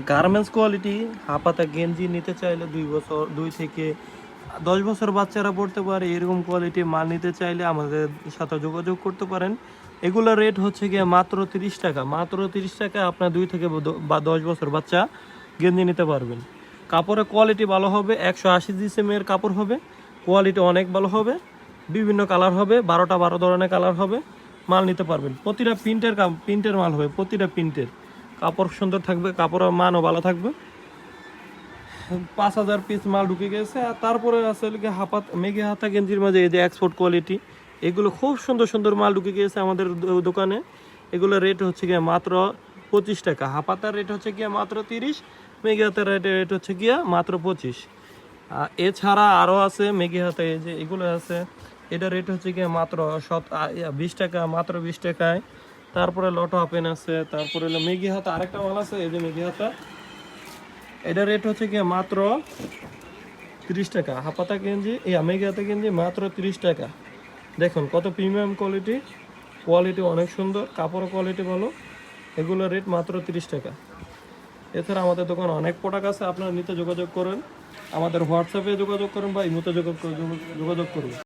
Garments quality হাপাতা গেঞ্জি নিতে চাইলে 2 থেকে 10 বছর বাচ্চারা পড়তে পারে এরকম কোয়ালিটি মাল নিতে চাইলে আমাদের সাথে যোগাযোগ করতে পারেন। এগুলোর রেট হচ্ছে গিয়ে মাত্র 30 টাকা। মাত্র 30 টাকা আপনার 2 থেকে 10 বছর বাচ্চা গেঞ্জি নিতে পারবেন। কাপড়ের কোয়ালিটি ভালো হবে, 180 জিএসএমের কাপড় হবে, কোয়ালিটি অনেক ভালো হবে, বিভিন্ন কালার হবে, 12 ধরনের কালার হবে, মাল নিতে পারবেন। প্রতিটা প্রিন্টের মাল হবে, প্রতিটা প্রিন্টের কাপড় সুন্দর থাকবে, কাপড়ের মানও ভালো থাকবে। 5000 পিস মাল ঢুকে গেছে। আর তারপরে আছে মেঘে হাতা গেঞ্জির মাঝে এই যে এক্সপোর্ট কোয়ালিটি, এগুলো খুব সুন্দর সুন্দর মাল ঢুকে গিয়েছে আমাদের দোকানে। এগুলোর রেট হচ্ছে গিয়ে মাত্র 25 টাকা। হাপাতার রেট হচ্ছে গিয়ে মাত্র 30, মেঘে হাতার রেট হচ্ছে গিয়ে মাত্র 25। এছাড়া আরও আছে মেঘে হাতে এই যে এগুলো আছে, এটা রেট হচ্ছে গিয়ে মাত্র 20 টাকা, মাত্র 20 টাকায়। তারপরে লটো আপেন আছে, তারপরে হলো মেঘে হাতা আরেকটা মাল আছে, এই যে মেঘে হাতা, এটা রেট হচ্ছে গিয়ে মাত্র 30 টাকা। হাপাতা গেঞ্জি মেঘে হাতা গেঞ্জি মাত্র 30 টাকা। দেখুন কত প্রিমিয়াম কোয়ালিটি অনেক সুন্দর, কাপড়ের কোয়ালিটি ভালো। এগুলো রেট মাত্র 30 টাকা। এছাড়া আমাদের দোকানে অনেক প্রোডাক্ট আছে, আপনারা নিতে যোগাযোগ করেন, আমাদের হোয়াটসঅ্যাপে যোগাযোগ করেন বা ইমোতে যোগাযোগ করুন।